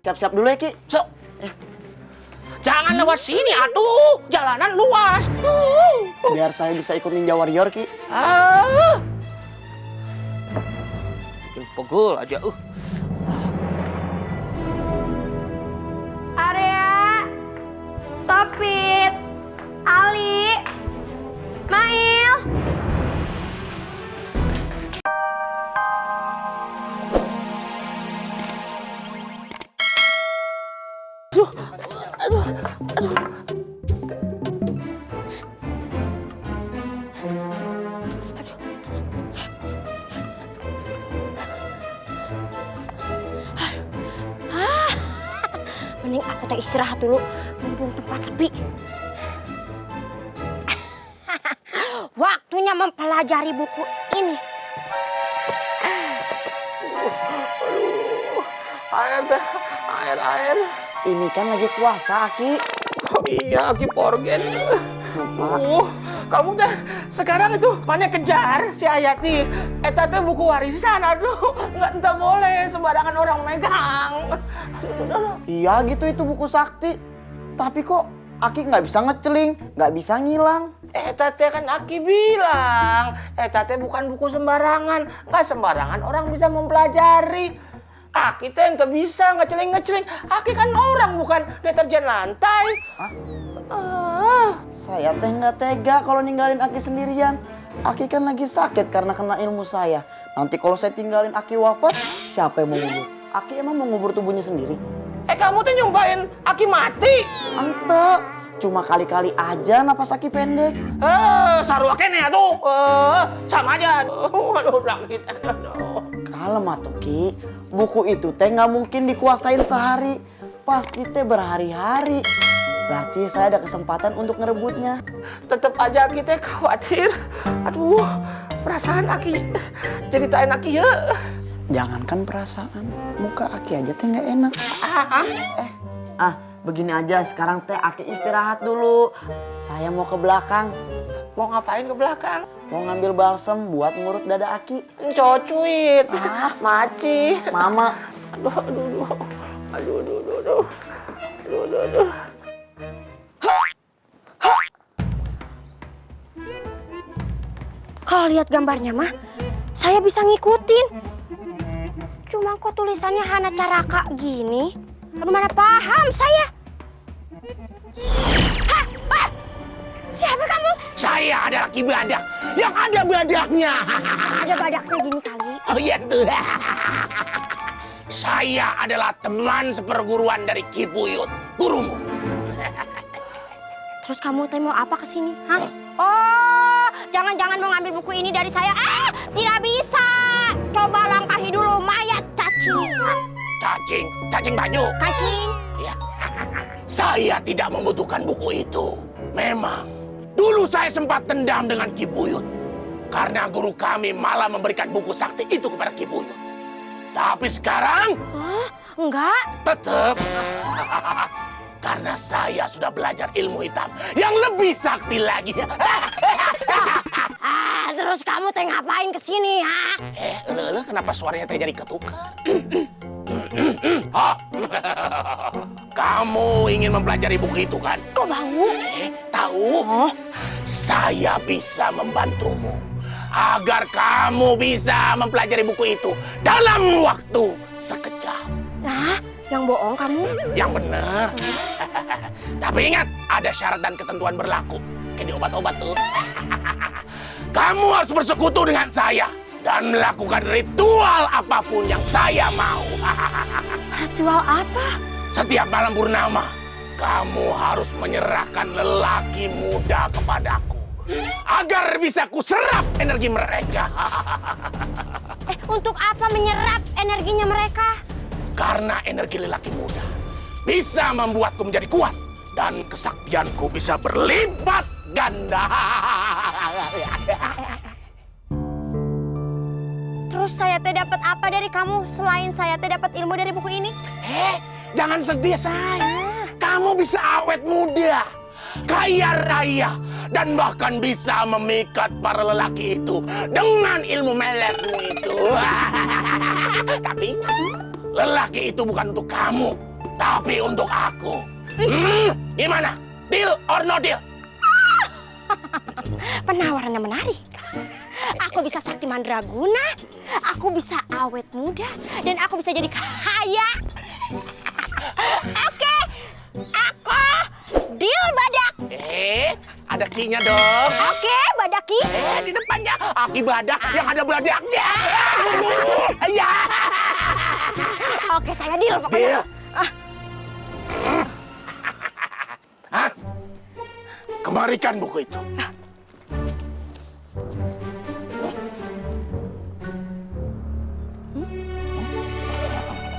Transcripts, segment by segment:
siap-siap dulu ya, Ki. So, jangan lewat sini, aduh, jalanan luas. Biar saya bisa ikut Ninja Warrior, Ki. Bikin pegel aja. Area, Topit, Ali, Mail. Mending aku teh istirahat dulu, mumpung tempat sepi. Waktunya mempelajari buku ini. Air. Ini kan lagi puasa, Ki. Oh iya, Aki forget. Kamu teh sekarang itu mana kejar si Ayati. Eta teh buku warisan, aduh, nggak boleh sembarangan orang megang. Iya gitu itu buku sakti. Tapi kok Aki nggak bisa ngeceling, nggak bisa ngilang. Eta teh kan Aki bilang, eta teh bukan buku sembarangan. Nggak sembarangan orang bisa mempelajari. Aki teh nggak bisa ngeceling. Aki kan orang, bukan deterjen lantai. Saya teh nggak tega kalau ninggalin Aki sendirian. Aki kan lagi sakit karena kena ilmu saya. Nanti kalau saya tinggalin Aki wafat, siapa yang mau ngubur? Aki emang mau ngubur tubuhnya sendiri? Kamu tuh nyumpahin Aki mati? Ente, cuma kali-kali aja napas Aki pendek. Sarua kene atuh. Sama aja. Aduh, sakit. Kalem atuh, Ki. Buku itu teh nggak mungkin dikuasain sehari. Pasti teh berhari-hari. Berarti saya ada kesempatan untuk ngerebutnya. Tetep aja Aki teh khawatir. Aduh, perasaan Aki jadi tak enak ya. Jangankan perasaan, muka Aki aja teh nggak enak. Begini aja, sekarang teh Aki istirahat dulu. Saya mau ke belakang. Mau ngapain ke belakang? Mau ngambil balsem buat ngurut dada Aki. Cocuit. Maci. Mama. Aduh. Kalau lihat gambarnya mah, saya bisa ngikutin. Cuma kok tulisannya Hana Caraka gini? Aduh, mana paham saya. Siapa kamu? Saya adalah Ki Badak yang ada badaknya. Ada badaknya gini kali. Oh iya tuh. Saya adalah teman seperguruan dari Ki Buyut, gurumu. Terus kamu teh mau apa kesini? Hah? Oh, jangan-jangan mau ngambil buku ini dari saya. Tidak bisa. Coba langkahi dulu mayat cacing. Cacing baju. Cacing. Ya. Saya tidak membutuhkan buku itu. Memang, dulu saya sempat tendang dengan Ki Buyut. Karena guru kami malah memberikan buku sakti itu kepada Ki Buyut. Tapi sekarang... Enggak. Tetap. Karena saya sudah belajar ilmu hitam yang lebih sakti lagi. Terus kamu teh ngapain kesini, ha? Kenapa suaranya teh jadi ketukar? Kamu ingin mempelajari buku itu kan? Kok bau? Tahu? Saya bisa membantumu agar kamu bisa mempelajari buku itu dalam waktu sekejap. Nah, yang bohong kamu? Yang benar. Tapi ingat, ada syarat dan ketentuan berlaku. Kayak di obat-obat tuh. Kamu harus bersekutu dengan saya dan melakukan ritual apapun yang saya mau. Ritual apa? Setiap malam purnama, kamu harus menyerahkan lelaki muda kepadaku agar bisa kuserap energi mereka. Untuk apa menyerap energinya mereka? Karena energi lelaki muda bisa membuatku menjadi kuat dan kesaktianku bisa berlipat ganda. Terus saya teh dapat apa dari kamu selain saya teh dapat ilmu dari buku ini? Jangan sedih, say. Kamu bisa awet muda, kaya raya, dan bahkan bisa memikat para lelaki itu dengan ilmu melekmu itu. Tapi ingat, lelaki itu bukan untuk kamu. Tapi untuk aku, gimana? Deal or no deal? Penawarannya menarik. Aku bisa sakti mandraguna, aku bisa awet muda, dan aku bisa jadi kaya. Oke, aku deal badak. Ada kinya dong. Oke, badaki. Di depannya aki badak yang ada badaknya. Iya. Oke, saya deal pokoknya. Deal. Hah? Kemarikan buku itu.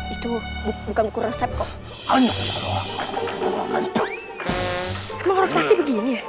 Itu bukan buku resep kok. Hanya antum. Emang orang sakti begini ya?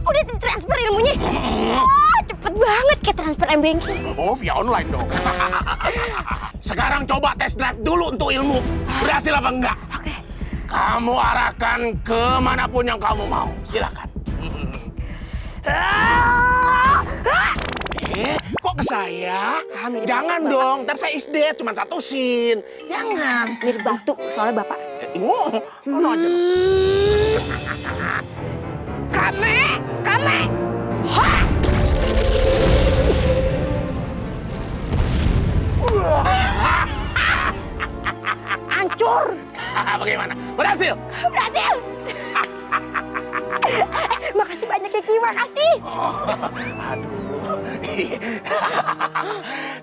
Udah transfer ilmunya? Oh, cepet banget kayak transfer M-Banking. Oh, via online dong. Sekarang coba test drive dulu untuk ilmu. Berhasil apa enggak? Oke. Kamu arahkan kemanapun yang kamu mau. Silakan. Kok ke saya? Mirip Jangan Bapak. dong, ntar saya SD cuma satu scene. Jangan. Mirip batu soalnya bapak. Mana aja. Kame. Hancur. Bagaimana? Berhasil? Berhasil. Makasih banyak Kiki, makasih.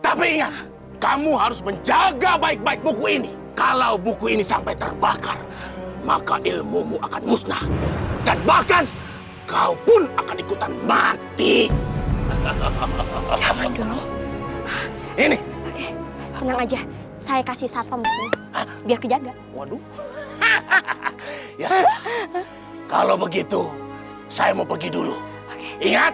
Tapi ingat, kamu harus menjaga baik-baik buku ini. Kalau buku ini sampai terbakar, maka ilmumu akan musnah. Dan bahkan, kau pun akan ikutan mati. Jangan dong. Ini. Oke, tenang aja. Saya kasih satpam biar kejaga. Waduh. Ya sudah. Kalau begitu, saya mau pergi dulu. Oke. Ingat,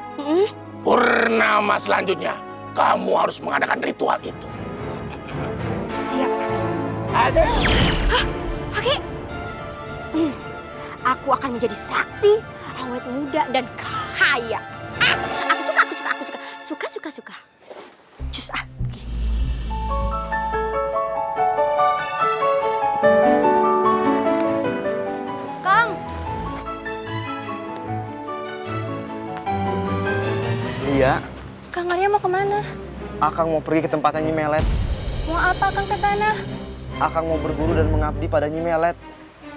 purnama selanjutnya, kamu harus mengadakan ritual itu. Siap. Aja. Oke. Aku akan menjadi sakti, awet muda, dan kaya. Aku suka. Cus ah. Kang. Iya, Kang Arya mau kemana? Akang mau pergi ke tempatnya Nyi Melet. Mau apa Kang ke sana? Akang mau berguru dan mengabdi pada Nyi Melet.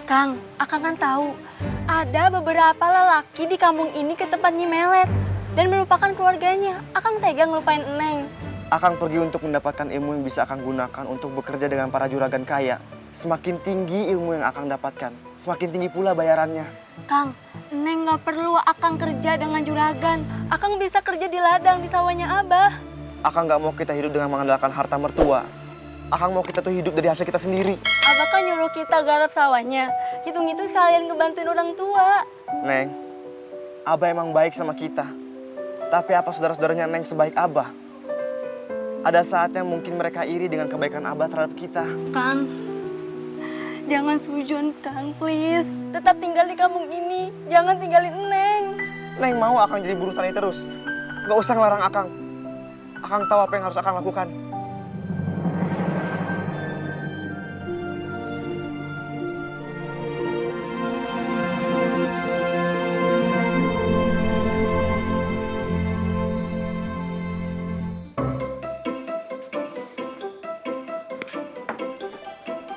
Kang, Akang kan tahu ada beberapa lelaki di kampung ini ke tempat Nyi Melet dan melupakan keluarganya. Akang tega ngelupain Eneng. Akang pergi untuk mendapatkan ilmu yang bisa Akang gunakan untuk bekerja dengan para juragan kaya. Semakin tinggi ilmu yang Akang dapatkan, semakin tinggi pula bayarannya. Kang, Eneng nggak perlu Akang kerja dengan juragan. Akang bisa kerja di ladang di sawahnya Abah. Akang nggak mau kita hidup dengan mengandalkan harta mertua. Akang mau kita tuh hidup dari hasil kita sendiri. Abah kan nyuruh kita garap sawahnya. Hitung-hitung sekalian ngebantuin orang tua. Neng, Abah emang baik sama kita. Tapi apa saudara-saudaranya Neng sebaik Abah? Ada saatnya mungkin mereka iri dengan kebaikan Abah terhadap kita. Kang, jangan sujon Kang, please. Tetap tinggal di kampung ini. Jangan tinggalin Eneng. Neng mau Akang jadi buruh tani terus. Gak usah ngelarang Akang. Akang tahu apa yang harus Akang lakukan.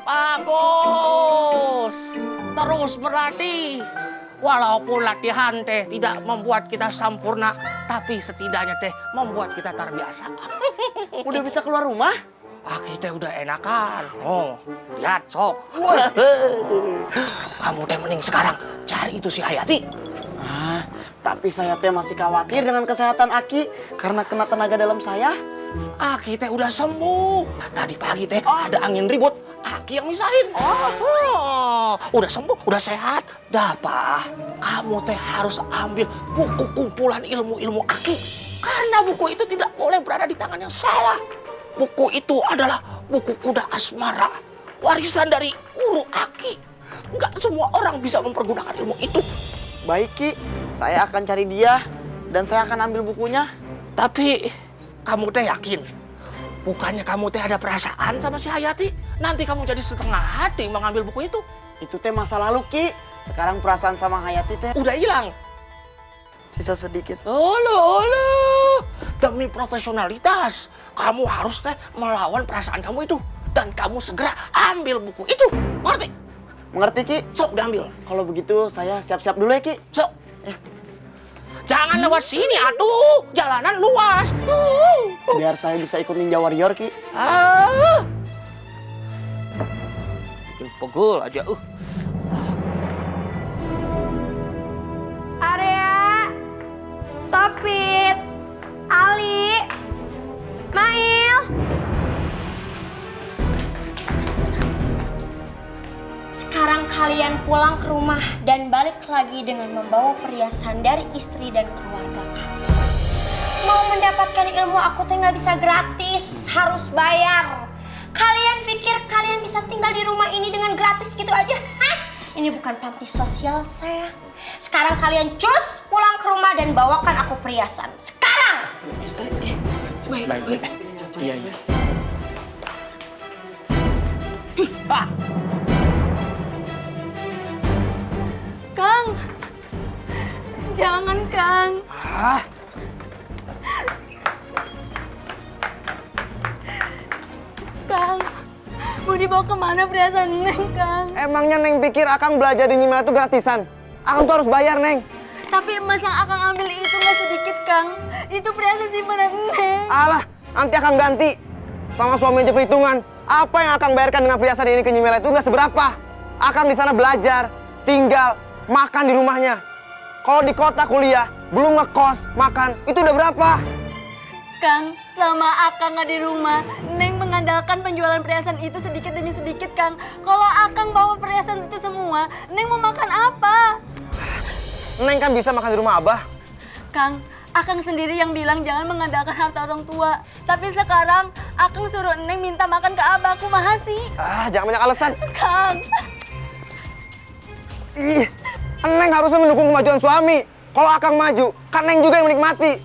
Bagus. Terus berlatih. Walaupun latihan teh tidak membuat kita sempurna, tapi setidaknya teh membuat kita terbiasa. Udah bisa keluar rumah? Kita udah enakan. Oh, lihat sok. Kamu teh mending sekarang cari itu si Hayati. Tapi saya teh masih khawatir dengan kesehatan Aki karena kena tenaga dalam saya. Aki teh udah sembuh. Tadi pagi teh ada angin ribut, Aki yang misahin. Udah sembuh, udah sehat. Dapa, kamu teh harus ambil buku kumpulan ilmu-ilmu Aki. Karena buku itu tidak boleh berada di tangan yang salah. Buku itu adalah buku kuda asmara, warisan dari guru Aki. Nggak semua orang bisa mempergunakan ilmu itu. Baik Ki, saya akan cari dia dan saya akan ambil bukunya. Tapi kamu teh yakin? Bukannya kamu teh ada perasaan sama si Hayati? Nanti kamu jadi setengah hati mengambil buku itu. Itu teh masa lalu Ki. Sekarang perasaan sama Hayati teh Udah hilang. sisa sedikit. Olo. Demi profesionalitas, kamu harus teh melawan perasaan kamu itu. Dan kamu segera ambil buku itu. Ngerti? Mengerti Ki? Sok diambil. Kalau begitu saya siap-siap dulu ya Ki. Sok. Jangan lewat sini, aduh. Jalanan luas. Biar saya bisa ikut Ninja Warrior Ki. Pegel aja. Area, Topit, Ali, Mail. Sekarang kalian pulang ke rumah dan balik lagi dengan membawa perhiasan dari istri dan keluarga kalian. Mau mendapatkan ilmu aku tuh nggak bisa gratis, harus bayar. Kalian pikir kalian bisa tinggal di rumah ini dengan gratis gitu aja? Hah? Ini bukan panti sosial saya. Sekarang kalian cus pulang ke rumah dan bawakan aku perhiasan. Sekarang! Baik. Iya. Kang, jangan Kang. Kang, mau dibawa kemana perhiasan Neng, Kang? Emangnya Neng pikir Akang belajar di Nyimela itu gratisan? Akang tuh harus bayar, Neng. Tapi emas yang Akang ambil itu nggak sedikit, Kang. Itu perhiasan simpanan Neng. Alah, nanti Akang ganti. Sama suami aja perhitungan. Apa yang Akang bayarkan dengan perhiasan ini ke Nyimela itu nggak seberapa. Akang di sana belajar, tinggal, makan di rumahnya. Kalau di kota kuliah, belum ngekos, makan, itu udah berapa? Kang, selama Akang nggak di rumah, Neng mengandalkan penjualan perhiasan itu sedikit demi sedikit, Kang. Kalau Akang bawa perhiasan itu semua, Neng mau makan apa? Neng kan bisa makan di rumah Abah. Kang, Akang sendiri yang bilang jangan mengandalkan harta orang tua. Tapi sekarang, Akang suruh Neng minta makan ke Abah, aku sih. Jangan banyak alasan. Kang, Ih, Neng harusnya mendukung kemajuan suami. Kalau Akang maju, kan Neng juga yang menikmati.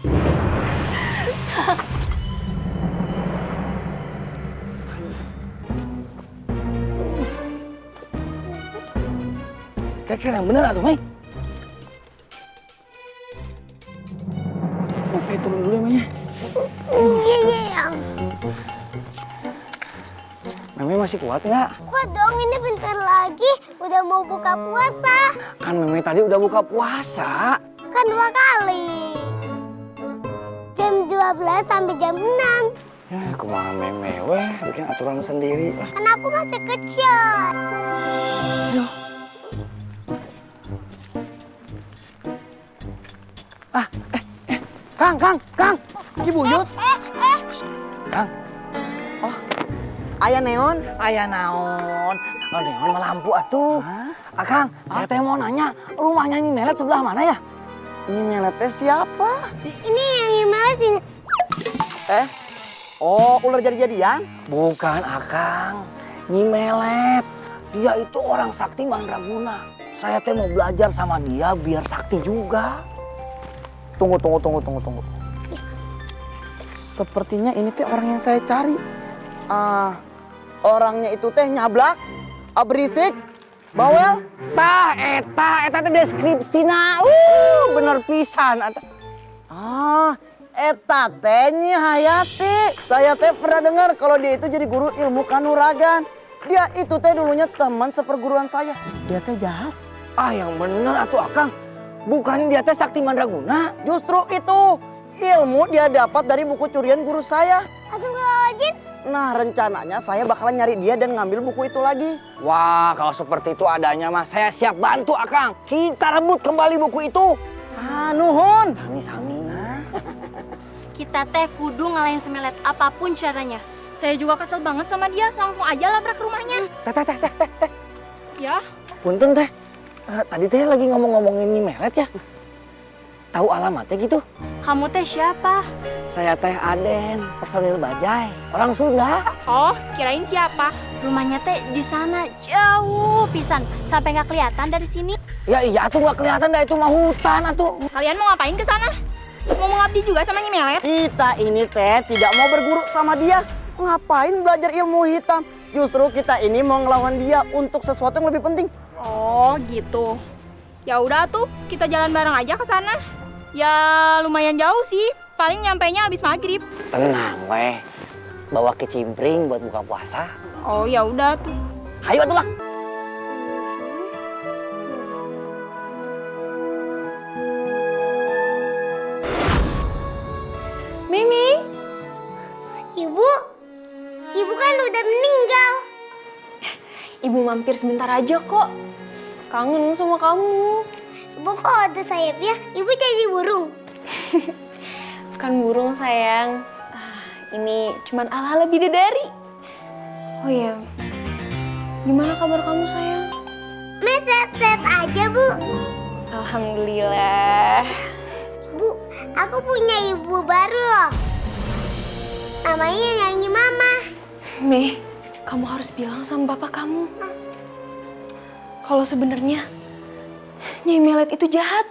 Kira-kira yang bener atuh, Mai. Oke, turun dulu ya, Mai. Meme masih kuat nggak? Kuat dong, ini bentar lagi udah mau buka puasa. Kan Meme tadi udah buka puasa. Kan 2 kali. Jam 12 sampai jam 6. Ya, kumaha Meme weh, bikin aturan sendiri. Kan aku masih kecil. Kang. Ki Buyut. Kang. Ayah neon. Ayah naon? Oh, neon mah lampu atuh. Akang, saya teh mau nanya, rumahnya Nyi Melet sebelah mana ya? Nyi Melet teh siapa? Ini yang gimana sih? Oh, ular jadi-jadian? Bukan, Akang. Nyi Melet. Dia itu orang sakti mandraguna. Saya teh mau belajar sama dia biar sakti juga. Tunggu. Sepertinya ini teh orang yang saya cari. Orangnya itu teh nyablak, berisik, bawel. Eta teh deskripsina. Bener pisan. Eta teh Nyi Hayati. Saya teh pernah dengar kalau dia itu jadi guru ilmu kanuragan. Dia itu teh dulunya teman seperguruan saya. Dia teh jahat. Yang bener atuh Akang. Bukan dia teh sakti mandraguna. Justru itu ilmu dia dapat dari buku curian guru saya. Astagfirullahaladzim. Nah, rencananya saya bakalan nyari dia dan ngambil buku itu lagi. Wah, kalau seperti itu adanya mah saya siap bantu Akang. Kita rebut kembali buku itu. Nuhun. Sami-sami. Kita teh kudu ngalahin si Melet apapun caranya. Saya juga kesel banget sama dia, langsung aja labrak ke rumahnya. Teh. Ya? Punten teh. Tadi teh lagi ngomong-ngomongin ini Melet ya. Tahu alamatnya gitu? Kamu teh siapa? Saya teh Aden, personil Bajai. Orang Sunda. Oh, kirain siapa? Rumahnya teh di sana jauh pisan, sampai nggak kelihatan dari sini. Ya iya tuh nggak kelihatan dah, itu mah hutan atuh. Kalian mau ngapain ke sana? Mau mengabdi juga sama Nyi Melet? Kita ini teh tidak mau berguru sama dia. Ngapain belajar ilmu hitam? Justru kita ini mau ngelawan dia untuk sesuatu yang lebih penting. Oh gitu. Ya udah tuh, kita jalan bareng aja ke sana. Ya lumayan jauh sih, paling nyampainya habis maghrib. Tenang weh, bawa kecimpring buat buka puasa. Oh ya udah tuh. Hayu atuh lah. Mimi, Ibu kan udah meninggal. Ibu mampir sebentar aja kok. Kangen sama kamu. Ibu kok ada sayapnya? Ibu jadi burung. Bukan burung sayang. Ini cuman ala-ala bidadari. Oh iya, gimana kabar kamu sayang? Set aja, Bu. Alhamdulillah. Bu, aku punya ibu baru loh. Namanya Nyanyi Mama. Mei, kamu harus bilang sama bapak kamu. Kalau sebenarnya Nyai Melet itu jahat.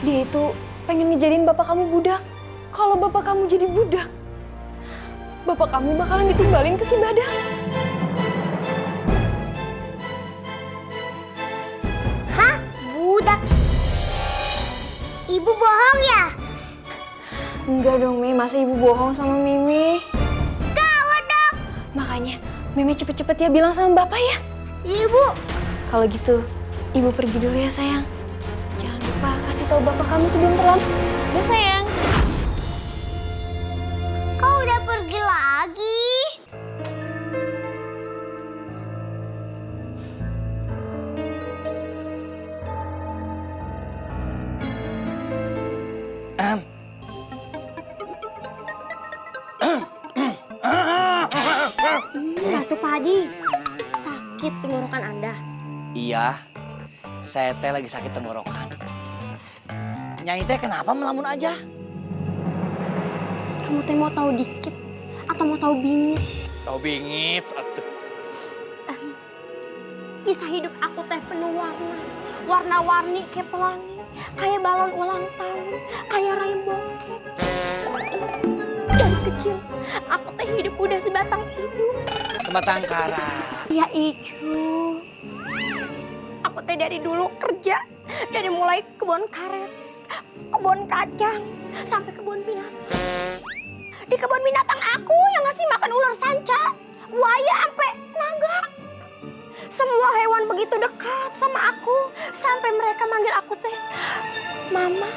Dia itu pengen ngejadiin bapak kamu budak. Kalau bapak kamu jadi budak, bapak kamu bakalan ditumbalin ke Kibadah. Hah? Budak? Ibu bohong ya? Enggak dong, Mei. Masa ibu bohong sama Mimi? Gawat dong. Makanya, Mimi cepet-cepet ya bilang sama bapak ya. Ibu. Kalau gitu, ibu pergi dulu ya sayang. Jangan lupa kasih tahu bapak kamu sebelum terlambat. Ya sayang. Kau udah pergi lagi? Ratu Pak Haji, sakit tenggorokan Anda. Iya, saya teh lagi sakit tenggorokan. Nyai teh kenapa melamun aja? Kamu teh mau tahu dikit atau mau tahu bingit? Tahu bingit atuh. Kisah hidup aku teh penuh warna. Warna-warni kayak pelangi, kayak balon ulang tahun, kayak rainbow cake. Dari kecil, aku teh hidup udah sebatang hidup. Sebatang kara. Ya Icu. Aku teh dari dulu kerja, dari mulai kebun karet, kebun kacang, sampai kebun binatang. Di kebun binatang aku yang ngasih makan ular sanca, buaya, sampai naga. Semua hewan begitu dekat sama aku, sampai mereka manggil aku teh Mama.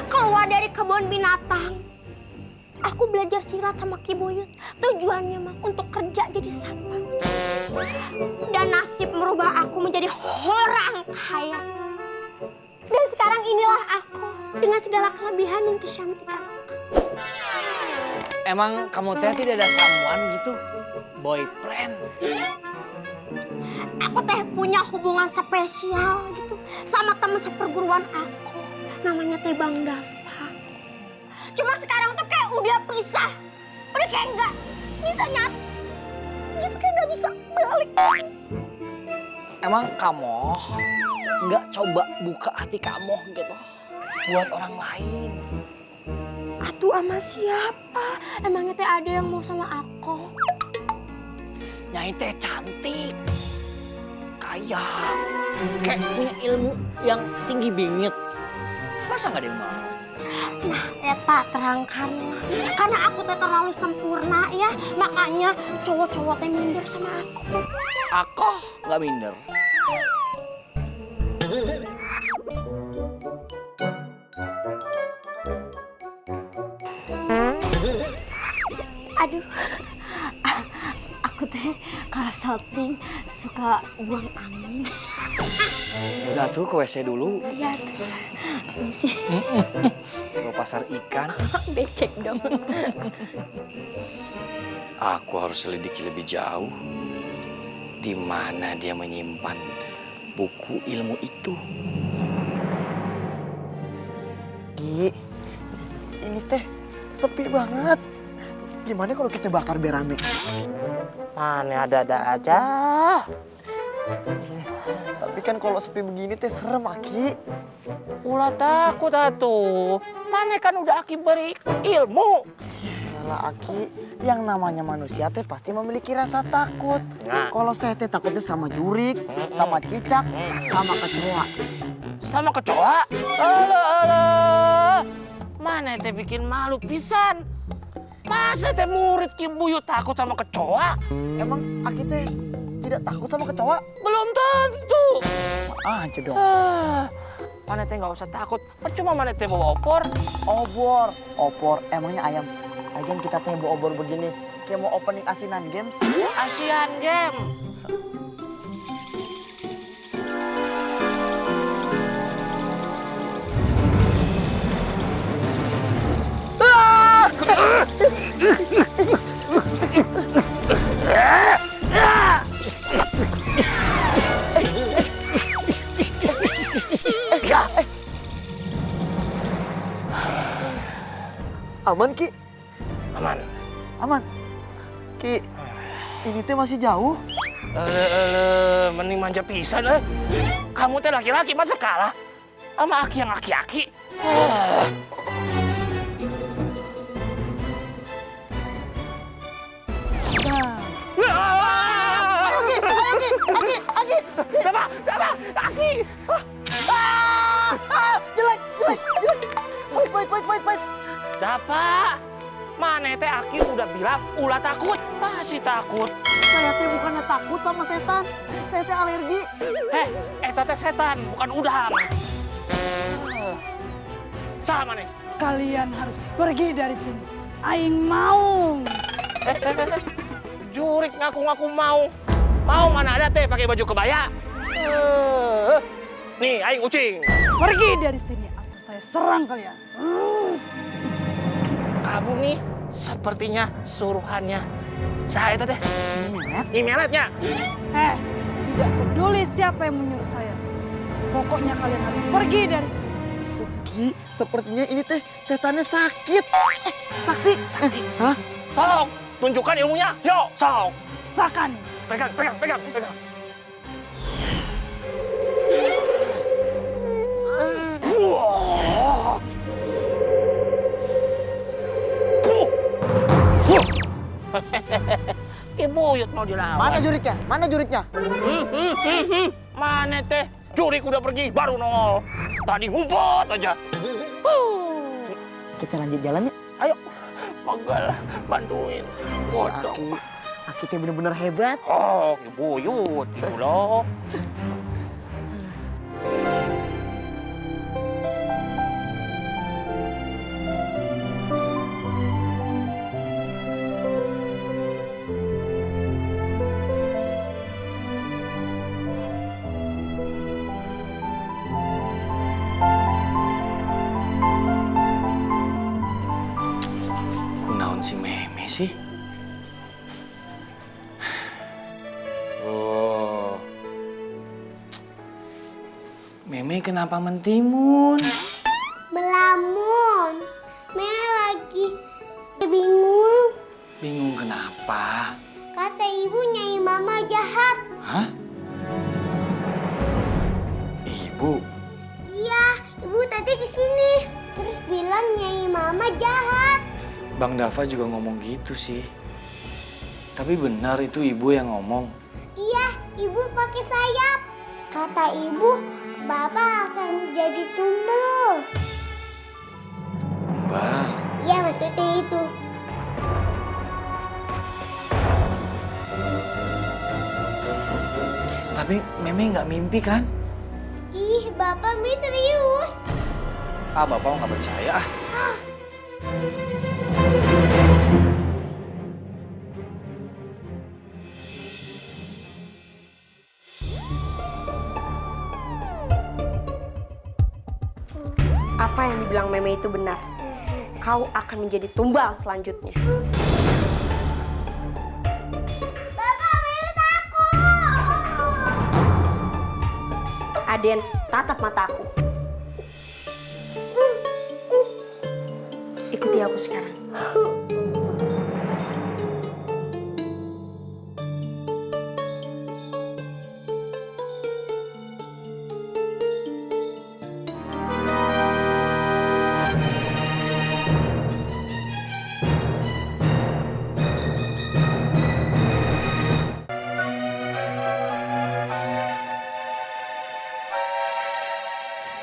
Keluar dari kebun binatang, aku belajar silat sama Ki Buyut. Tujuannya mah untuk kerja jadi satpam. Dan nasib merubah aku menjadi orang kaya. Dan sekarang inilah aku dengan segala kelebihan dan kecantikan. Emang kamu teh tidak ada someone gitu? Boyfriend? Aku teh punya hubungan spesial gitu sama teman seperguruan aku. Namanya teh Bang Dava. Cuma sekarang tuh kayak udah pisah. Udah kayak nggak bisa nyatu. Gitu kayak nggak bisa balik. Emang kamu nggak coba buka hati kamu gitu buat orang lain? Atuh sama siapa? Emangnya teh ada yang mau sama aku? Nyai teh cantik, kaya, kayak punya ilmu yang tinggi bingit. Masa nggak ada yang mau? Nah, eta terangkanlah. Karena aku teh terlalu sempurna ya, makanya cowok-cowok teh minder sama aku. Aku nggak minder. Aduh, aku teh kalau shopping suka buang angin. Udah tuh ke WC dulu. Iya, misi. Ke pasar ikan. Becek dong. Aku harus selidiki lebih jauh. Di mana dia menyimpan buku ilmu itu. Ki, ini teh sepi banget. Gimana kalau kita bakar berame? Mana ada-ada aja. Tapi kan kalau sepi begini teh serem, Aki. Ulah takut atuh. Mana kan udah Aki beri ilmu. Yalah, Aki, yang namanya manusia teh pasti memiliki rasa takut. Nah. Kalau saya teh takutnya sama jurik, sama cicak, sama kecoa. Sama kecoa? Alah. Mana teh bikin malu pisan. Masa teh murid Ki Buyut takut sama kecoa? Emang Aki teh tidak takut sama kecoa? Belum tentu. Aja dong. Mana teh nggak usah takut. Percuma mana teh bawa opor. Opor, emangnya ayam. Lagian kita teh bawa obor begini, kayak mau opening asinan games. Asian Game. Aman, Ki? Aman. Aman. Ki, ini teh masih jauh. Mending manja pisan eh. Kamu teh laki-laki masa kalah sama Aki yang aki-aki? Aki! Jelek. Wait. Dapat. Mana teh Aki udah bilang ulah takut, masih takut. Saya teh bukannya takut sama setan. Saya teh alergi. Eta teh setan, bukan udang. Sama nih. Kalian harus pergi dari sini. Aing mau. Jurik ngaku-ngaku mau. Mau mana ada teh pakai baju kebaya? Nih, aing ucing. Pergi dari sini atau saya serang kalian. Kamu nih sepertinya suruhannya. Saya itu teh. Imeletnya. Tidak peduli siapa yang menyuruh saya. Pokoknya kalian harus pergi dari sini. Ki, sepertinya ini teh setannya sakit. Sakti. Hah? Sok, tunjukkan ilmunya. Yuk, sok. Rasakan. Pegang. Ibu Yud mau dilawan. Mana juriknya? Mana teh? Jurik udah pergi, baru nongol. Tadi ngumpet aja. Kita lanjut jalan ya. Ayo, Pagal, bantuin. Si Aki teh bener-bener hebat. Oh, Ibu Yud, itu loh. Kunaon si Meme sih? Oh. Meme kenapa mentimun? Melamun. Meme lagi bingung. Bingung kenapa? Kata ibu Nyai Mama jahat. Hah? Ibu? Iya, ibu tadi kesini. Terus bilang Nyai Mama jahat. Bang Dava juga ngomong gitu sih. Tapi benar itu ibu yang ngomong. Iya, ibu pakai sayap. Kata ibu, Bapak akan jadi tumbal. Bang. Iya, maksudnya itu. Tapi Meme nggak mimpi kan? Ih, Bapak serius. Bapak nggak percaya ah. Apa yang dibilang Meme itu benar. Kau akan menjadi tumbal selanjutnya. Bapak, Meme takut. Aden, tatap mataku. Ikuti aku sekarang.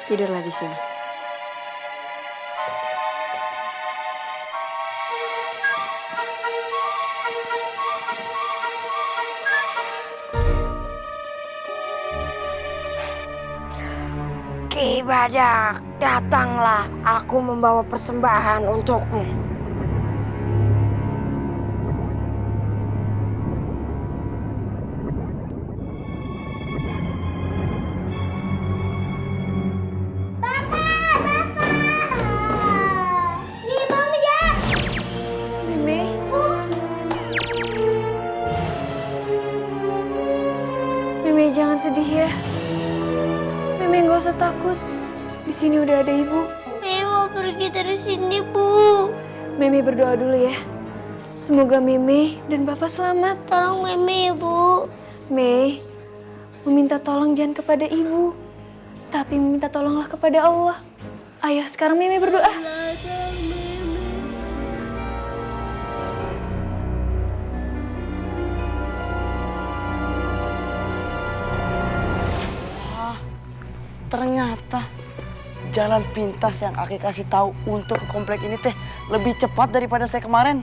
Tidurlah di sini. Ki Badak, datanglah. Aku membawa persembahan untukmu. Nih, Mami jahat. Meme, Meme jangan sedih ya. Meme nggak usah takut. Di sini udah ada ibu. Mimi mau pergi dari sini, Bu. Meme berdoa dulu ya. Semoga Meme dan Bapak selamat. Tolong Mimi ya, Bu. Mei, meminta tolong jangan kepada ibu, tapi meminta tolonglah kepada Allah. Ayo sekarang Meme berdoa. Ternyata jalan pintas yang Aki kasih tahu untuk ke komplek ini teh lebih cepat daripada saya kemarin.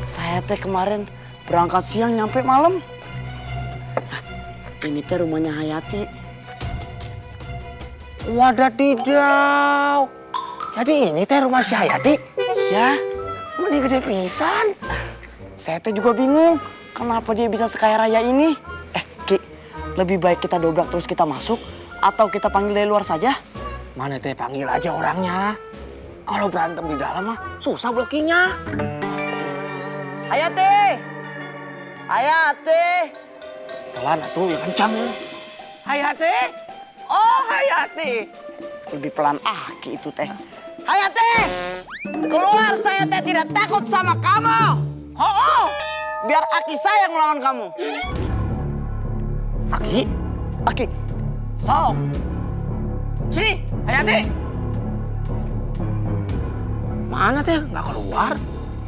Saya teh kemarin berangkat siang nyampe malam. Nah, ini teh rumahnya Hayati. Wadadidaw. Jadi ini teh rumah si Hayati? Ya, Mending gede pisan. saya teh juga bingung kenapa dia bisa sekaya raya ini. Ki, lebih baik kita dobrak terus kita masuk atau kita panggil dari luar saja? Mana teh panggil aja orangnya. Kalau berantem di dalam mah susah blockingnya. Hayati! Hayati! Pelan atuh ya kencang. Hayati? Oh Hayati. Lebih pelan Aki itu teh. Hayati! Keluar, saya teh tidak takut sama kamu. Oh. Biar Aki saya yang melawan kamu. Aki? Aki, Sok. Sini, Hayati. Mana teh? Nggak keluar.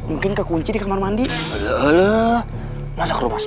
mungkin kekunci di kamar mandi. Alah, masa ke rumah